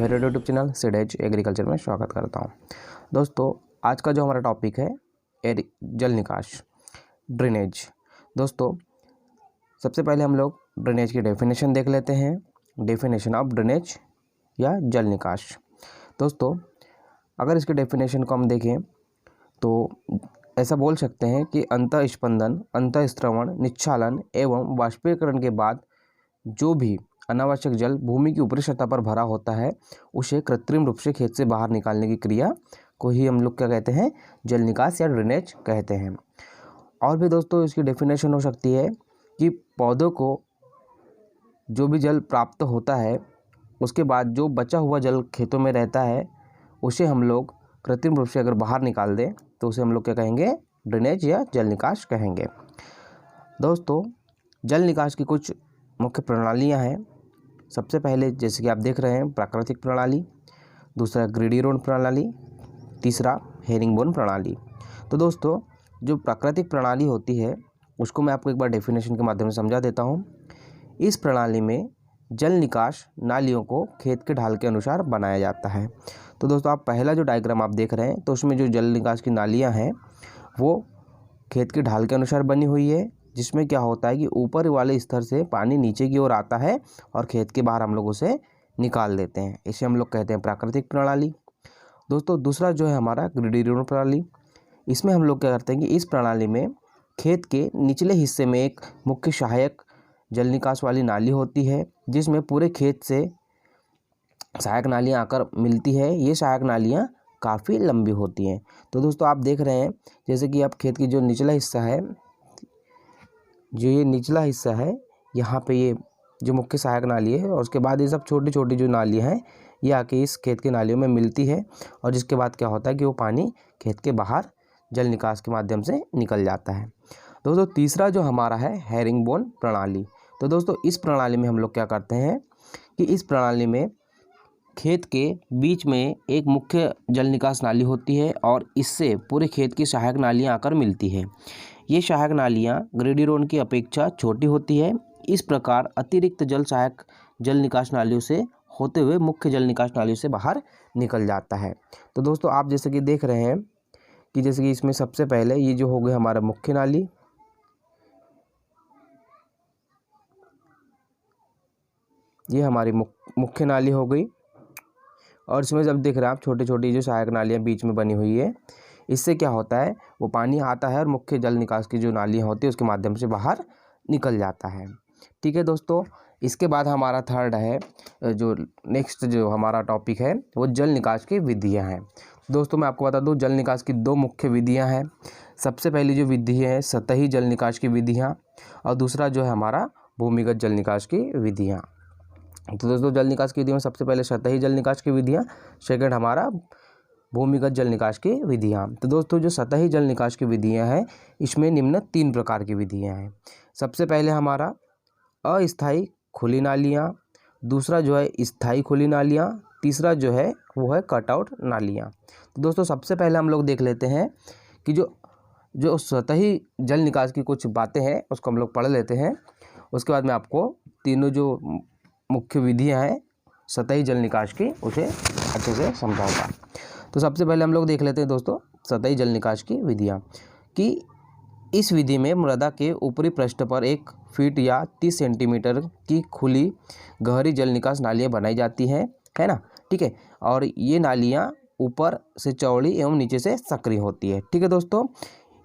मेरे YouTube channel सीडेज agriculture में स्वागत करता हूं। दोस्तों, आज का जो हमारा टॉपिक है जल निकास, ड्रेनेज। दोस्तों, सबसे पहले हम लोग ड्रेनेज की डेफिनेशन देख लेते हैं। डेफिनेशन ऑफ ड्रेनेज या जल निकास। दोस्तों, अगर इसके डेफिनेशन को हम देखें तो ऐसा बोल सकते हैं कि अंतःस्पंदन, अंतःस्रवण, निच्छालन एवं वाष्पीकरण के बाद जो भी अनावश्यक जल भूमि की ऊपरी सतह पर भरा होता है उसे कृत्रिम रूप से खेत से बाहर निकालने की क्रिया को ही हम लोग क्या कहते हैं, जल निकास या ड्रेनेज कहते हैं। और भी दोस्तों इसकी डेफिनेशन हो सकती है कि पौधों को जो भी जल प्राप्त होता है उसके बाद जो बचा हुआ जल खेतों में रहता है उसे हम लोग कृत्रिम रूप से अगर बाहर निकाल दें तो उसे हम लोग क्या कहेंगे, ड्रेनेज या जल निकास कहेंगे। दोस्तों, जल निकास की कुछ मुख्य प्रणालियां हैं। सबसे पहले जैसे कि आप देख रहे हैं प्राकृतिक प्रणाली, दूसरा ग्रेडियंट प्रणाली, तीसरा हेरिंगबोन प्रणाली। तो दोस्तों, जो प्राकृतिक प्रणाली होती है उसको मैं आपको एक बार डेफिनेशन के माध्यम से समझा देता हूँ। इस प्रणाली में जल निकास नालियों को खेत के ढाल के अनुसार बनाया जाता है। तो दोस्तों, आप पहला जो डायग्राम आप देख रहे हैं तो उसमें जो जल निकास की नालियाँ हैं वो खेत के ढाल के अनुसार बनी हुई है, जिसमें क्या होता है कि ऊपर वाले स्तर से पानी नीचे की ओर आता है और खेत के बाहर हम लोग उसे निकाल देते हैं। इसे हम लोग कहते हैं प्राकृतिक प्रणाली। दोस्तों, दूसरा जो है हमारा ग्रेडियंट प्रणाली। इसमें हम लोग क्या करते हैं कि इस प्रणाली में खेत के निचले हिस्से में एक मुख्य सहायक जल निकास वाली नाली होती है, जिसमें पूरे खेत से सहायक नालियाँ आकर मिलती है। ये सहायक नालियाँ काफ़ी लंबी होती हैं। तो दोस्तों, आप देख रहे हैं जैसे कि आप खेत की जो निचला हिस्सा है, जो ये निचला हिस्सा है, यहाँ पे ये जो मुख्य सहायक नाली है और उसके बाद ये सब छोटी छोटी जो नालियाँ हैं ये आके इस खेत की नालियों में मिलती है और जिसके बाद क्या होता है कि वो पानी खेत के बाहर जल निकास के माध्यम से निकल जाता है। दोस्तों, तीसरा जो हमारा है हेरिंगबोन प्रणाली। तो दोस्तों, इस प्रणाली में हम लोग क्या करते हैं कि इस प्रणाली में खेत के बीच में एक मुख्य जल निकास नाली होती है और इससे पूरे खेत की सहायक नालियाँ आकर मिलती है। ये सहायक नालियाँ ग्रेडियंट की अपेक्षा छोटी होती है। इस प्रकार अतिरिक्त जल सहायक जल निकास नालियों से होते हुए मुख्य जल निकास नालियों से बाहर निकल जाता है। तो दोस्तों, आप जैसे कि देख रहे हैं कि जैसे कि इसमें सबसे पहले ये जो हो गया हमारा मुख्य नाली, ये हमारी मुख्य नाली हो गई और इसमें जब देख रहे हैं आप छोटी छोटी जो सहायक नालियाँ बीच में बनी हुई है, इससे क्या होता है वो पानी आता है और मुख्य जल निकास की जो नालियाँ होती है उसके माध्यम से बाहर निकल जाता है। ठीक है दोस्तों, इसके बाद हमारा थर्ड है, जो नेक्स्ट जो हमारा टॉपिक है वो जल निकास की विधियाँ हैं। दोस्तों, मैं आपको बता दूं जल निकास की दो मुख्य विधियाँ हैं। सबसे पहली जो विधि है सतही जल निकास की विधियाँ और दूसरा जो है हमारा भूमिगत जल निकास की विधियाँ। तो दोस्तों, जल निकास की विधि में सबसे पहले सतही जल निकास की विधियाँ, सेकंड हमारा भूमिगत जल निकास की विधियाँ। तो दोस्तों, जो सतही जल निकास की विधियाँ हैं इसमें निम्न 3 प्रकार की विधियाँ हैं। सबसे पहले हमारा अस्थायी खुली नालियाँ, दूसरा जो है स्थायी खुली नालियाँ, तीसरा जो है वो है कटआउट नालियाँ। तो दोस्तों, सबसे पहले हम लोग देख लेते हैं कि जो सतही जल निकास की कुछ बातें हैं उसको हम लोग पढ़ लेते हैं। उसके बाद मैं आपको तीनों जो मुख्य विधियाँ हैं सतही जल निकास की उसे अच्छे से समझाऊंगा। तो सबसे पहले हम लोग देख लेते हैं दोस्तों सतही जल निकास की विधियाँ, कि इस विधि में मृदा के ऊपरी पृष्ठ पर 1 फीट या 30 सेंटीमीटर की खुली गहरी जल निकास नालियाँ बनाई जाती हैं, है ना। ठीक है, और ये नालियाँ ऊपर से चौड़ी एवं नीचे से सक्रिय होती है। ठीक है दोस्तों,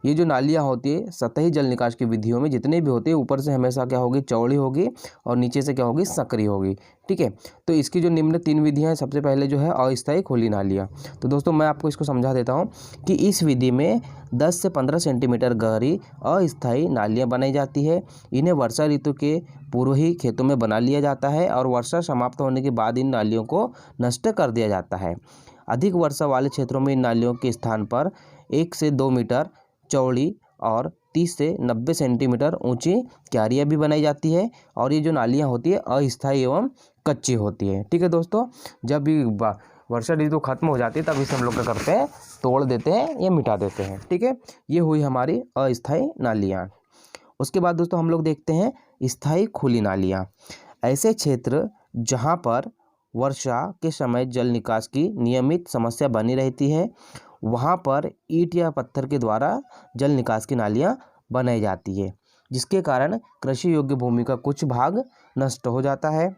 ये जो नालियाँ होती है सतही जल निकास की विधियों में जितने भी होते हैं ऊपर से हमेशा क्या होगी, चौड़ी होगी और नीचे से क्या होगी, सक्रिय होगी। ठीक है, तो इसकी जो निम्न 3 विधियाँ हैं, सबसे पहले जो है अस्थायी खुली नालियाँ। तो दोस्तों, मैं आपको इसको समझा देता हूँ कि इस विधि में 10 से 15 सेंटीमीटर गहरी अस्थायी नालियाँ बनाई जाती है। इन्हें वर्षा ऋतु के पूर्व ही खेतों में बना लिया जाता है और वर्षा समाप्त होने के बाद इन नालियों को नष्ट कर दिया जाता है। अधिक वर्षा वाले क्षेत्रों में इन नालियों के स्थान पर 1 से 2 मीटर चौड़ी और 30 से 90 सेंटीमीटर ऊंची क्यारियाँ भी बनाई जाती है और ये जो नालियाँ होती है अस्थायी एवं कच्ची होती है। ठीक है दोस्तों, जब भी वर्षा ऋतु खत्म हो जाती है तब इसे हम लोग क्या करते हैं, तोड़ देते हैं या मिटा देते हैं। ठीक है, ये हुई हमारी अस्थायी नालियाँ। उसके बाद दोस्तों हम लोग देखते हैं स्थायी खुली नालियाँ। ऐसे क्षेत्र जहाँ पर वर्षा के समय जल निकास की नियमित समस्या बनी रहती है, वहाँ पर ईंट या पत्थर के द्वारा जल निकास की नालियाँ बनाई जाती है, जिसके कारण कृषि योग्य भूमि का कुछ भाग नष्ट हो जाता है।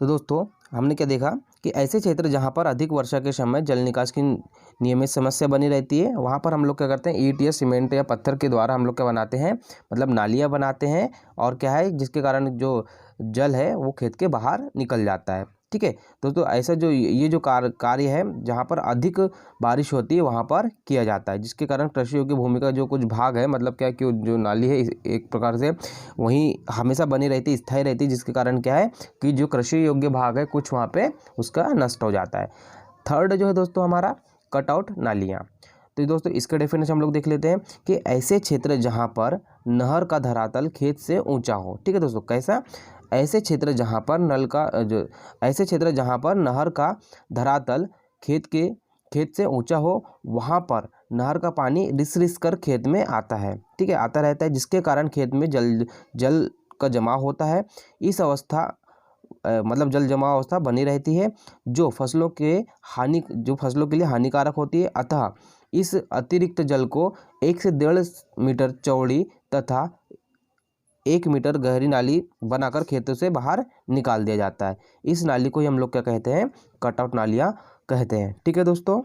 तो दोस्तों हमने क्या देखा कि ऐसे क्षेत्र जहाँ पर अधिक वर्षा के समय जल निकास की नियमित समस्या बनी रहती है, वहाँ पर हम लोग क्या करते हैं, ईंट या सीमेंट या पत्थर के द्वारा हम लोग क्या बनाते हैं, मतलब नालियाँ बनाते हैं, और क्या है, जिसके कारण जो जल है वो खेत के बाहर निकल जाता है। ठीक है दोस्तों, ऐसा जो ये जो कार्य है जहाँ पर अधिक बारिश होती है वहाँ पर किया जाता है, जिसके कारण कृषि योग्य भूमि का जो कुछ भाग है, मतलब क्या कि जो नाली है एक प्रकार से वहीं हमेशा बनी रहती है, स्थायी रहती है, जिसके कारण क्या है कि जो कृषि योग्य भाग है कुछ वहाँ पे उसका नष्ट हो जाता है। थर्ड जो है दोस्तों हमारा कटआउट नालियाँ। तो दोस्तों इसका डेफिनेशन हम लोग देख लेते हैं कि ऐसे क्षेत्र जहाँ पर नहर का धरातल खेत से ऊंचा हो। ठीक है दोस्तों, कैसा, ऐसे क्षेत्र जहाँ पर ऐसे क्षेत्र जहाँ पर नहर का धरातल खेत से ऊंचा हो, वहाँ पर नहर का पानी रिस कर खेत में आता है। ठीक है, आता रहता है, जिसके कारण खेत में जल का जमाव होता है। इस अवस्था मतलब जल जमाव अवस्था बनी रहती है, जो फसलों के लिए हानिकारक होती है। अतः इस अतिरिक्त जल को 1 से 1.5 मीटर चौड़ी तथा 1 मीटर गहरी नाली बनाकर खेतों से बाहर निकाल दिया जाता है। इस नाली को ही हम लोग क्या कहते हैं, कटआउट नालियाँ कहते हैं। ठीक है दोस्तों,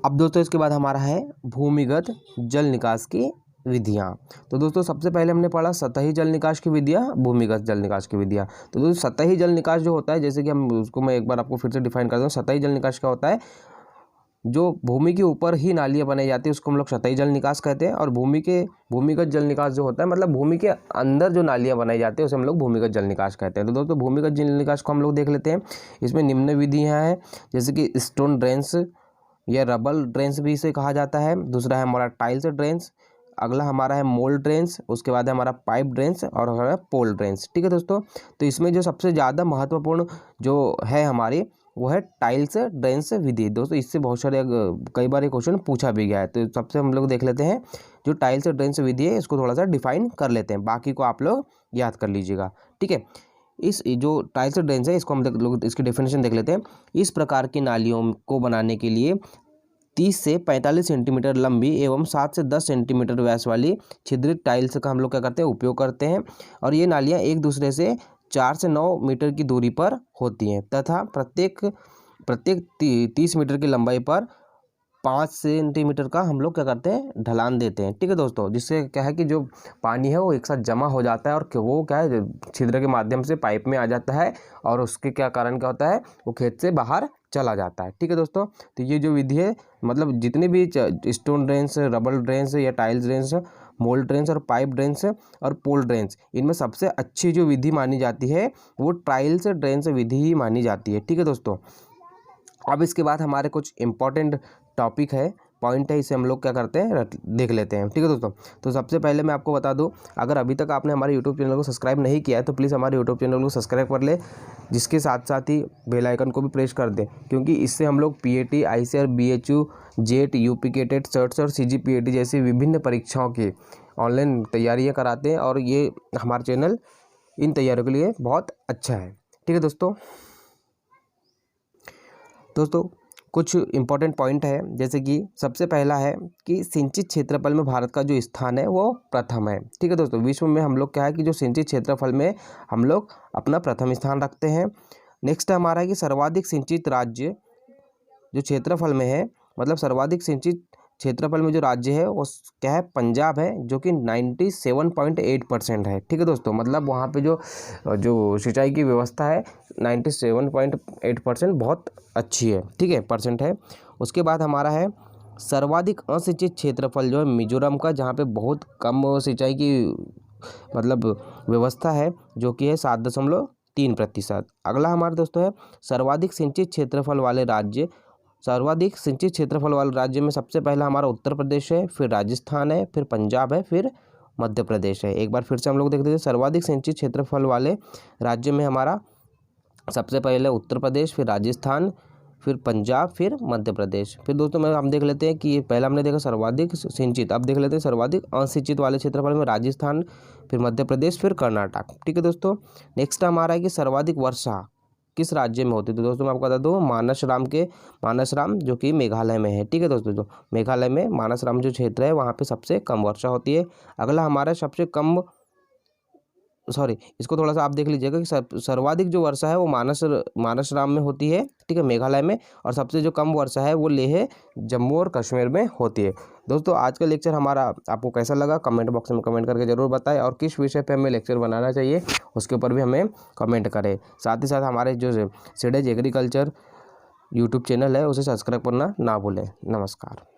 अब दोस्तों इसके बाद हमारा है भूमिगत जल निकास की विधियाँ। तो दोस्तों सबसे पहले हमने पढ़ा सतही जल निकास की विधियाँ, भूमिगत जल निकास की विधियाँ। तो दोस्तों सतही जल निकास जो होता है, जैसे कि हम उसको मैं एक बार आपको फिर से डिफाइन कर दूँ। सतही जल निकास क्या होता है, जो भूमि के ऊपर ही नालियाँ बनाई जाती है उसको हम लोग सतही जल निकास कहते हैं। और भूमिगत जल निकास जो होता है, मतलब भूमि के अंदर जो नालियाँ बनाई जाती है उसे हम लोग भूमिगत जल निकास कहते हैं। तो दोस्तों भूमिगत जल निकास को हम लोग देख लेते हैं। इसमें निम्न विधियाँ हैं, जैसे कि स्टोन ड्रेन्स या रबल ड्रेन्स भी इसे कहा जाता है। दूसरा है हमारा टाइल्स ड्रेन्स, अगला हमारा है मोल्ड ड्रेन्स, उसके बाद है हमारा पाइप ड्रेन्स और हमारा पोल ड्रेन्स। ठीक है दोस्तों, तो इसमें जो सबसे ज़्यादा महत्वपूर्ण जो है हमारी, वो है टाइल्स ड्रेन्स विधि। दोस्तों इससे बहुत सारे कई बार ये क्वेश्चन पूछा भी गया है, तो सबसे हम लोग देख लेते हैं जो टाइल्स ड्रेन्स विधि है, इसको थोड़ा सा डिफाइन कर लेते हैं, बाकी को आप लोग याद कर लीजिएगा। ठीक है, इस जो टाइल्स ड्रेन्स है इसको हम लोग इसकी डेफिनेशन देख लेते हैं। इस प्रकार की नालियों को बनाने के लिए 30 से 45 सेंटीमीटर लंबी एवं 7 से 10 सेंटीमीटर व्यास वाली छिद्रित टाइल्स का हम लोग क्या करते हैं, उपयोग करते हैं। और ये नालियाँ एक दूसरे से 4 से 9 मीटर की दूरी पर होती हैं तथा प्रत्येक 30 मीटर की लंबाई पर 5 सेंटीमीटर का हम लोग क्या करते हैं, ढलान देते हैं। ठीक है दोस्तों, जिससे क्या है कि जो पानी है वो एक साथ जमा हो जाता है और वो क्या है छिद्र के माध्यम से पाइप में आ जाता है, और उसके क्या कारण क्या होता है, वो खेत से बाहर चला जाता है। ठीक है दोस्तों, तो ये जो विधि है, मतलब जितने भी स्टोन ड्रेन्स, रबल ड्रेन्स या टाइल्स ड्रेन्स, मोल्ड ड्रेन्स और पाइप ड्रेन्स और पोल ड्रेन्स, इनमें सबसे अच्छी जो विधि मानी जाती है वो टाइल्स ड्रेन्स विधि ही मानी जाती है। ठीक है दोस्तों, अब इसके बाद हमारे कुछ इंपॉर्टेंट टॉपिक है, पॉइंट है, इसे हम लोग क्या करते हैं, देख लेते हैं। ठीक है दोस्तों, तो सबसे पहले मैं आपको बता दूं, अगर अभी तक आपने हमारे यूट्यूब चैनल को सब्सक्राइब नहीं किया है तो प्लीज़ हमारे यूट्यूब चैनल को सब्सक्राइब कर ले, जिसके साथ साथ ही बेल आइकन को भी प्रेस कर दें, क्योंकि इससे हम लोग PAT, ICAR, BHU, JET, UP TET, सर्ट्स और CGPAT जैसी विभिन्न परीक्षाओं की ऑनलाइन तैयारियाँ कराते हैं, और ये हमारा चैनल इन तैयारियों के लिए बहुत अच्छा है। ठीक है दोस्तों, कुछ इंपॉर्टेंट पॉइंट है, जैसे कि सबसे पहला है कि सिंचित क्षेत्रफल में भारत का जो स्थान है वो प्रथम है। ठीक है दोस्तों, विश्व में हम लोग क्या है कि जो सिंचित क्षेत्रफल में हम लोग अपना प्रथम स्थान रखते हैं। नेक्स्ट हमारा है कि सर्वाधिक सिंचित राज्य जो क्षेत्रफल में है, मतलब सर्वाधिक सिंचित क्षेत्रफल में जो राज्य है वो क्या है, पंजाब है, जो कि 97.8% है। ठीक है दोस्तों, मतलब वहाँ पे जो सिंचाई की व्यवस्था है 97.8% बहुत अच्छी है। ठीक है, परसेंट है। उसके बाद हमारा है सर्वाधिक असिंचित क्षेत्रफल जो है मिजोरम का, जहाँ पे बहुत कम सिंचाई की मतलब व्यवस्था है, जो कि है 7.3%। अगला हमारे दोस्तों है सर्वाधिक सिंचित क्षेत्रफल वाले राज्य। सर्वाधिक सिंचित क्षेत्रफल वाले राज्य में सबसे पहला हमारा उत्तर प्रदेश है, फिर राजस्थान है, फिर पंजाब है, फिर मध्य प्रदेश है। एक बार फिर से हम लोग देख देते, सर्वाधिक सिंचित क्षेत्रफल वाले राज्य में हमारा सबसे पहले उत्तर प्रदेश, फिर राजस्थान, फिर पंजाब, फिर मध्य प्रदेश। फिर दोस्तों मैं हम देख लेते हैं कि पहला हमने देखा सर्वाधिक सिंचित, अब देख लेते हैं सर्वाधिक असिंचित वाले क्षेत्रफल में राजस्थान, फिर मध्य प्रदेश, फिर कर्नाटक। ठीक है दोस्तों, नेक्स्ट हमारा है कि सर्वाधिक वर्षा किस राज्य में होती है। तो दोस्तों मैं आपको बता दूँ, मानसराम जो कि मेघालय में है। ठीक है दोस्तों, जो मेघालय में मानसराम जो क्षेत्र है वहाँ पे सबसे कम वर्षा होती है। अगला हमारा सबसे कम, सॉरी इसको थोड़ा सा आप देख लीजिएगा कि सर्वाधिक जो वर्षा है वो मानसराम में होती है, ठीक है, मेघालय में। और सबसे जो कम वर्षा है वो लेह, जम्मू और कश्मीर में होती है। दोस्तों आज का लेक्चर हमारा आपको कैसा लगा कमेंट बॉक्स में कमेंट करके ज़रूर बताएं, और किस विषय पे हमें लेक्चर बनाना चाहिए उसके ऊपर भी हमें कमेंट करें। साथ ही साथ हमारे जो सीडेज एग्रीकल्चर यूट्यूब चैनल है उसे सब्सक्राइब करना ना भूलें। नमस्कार।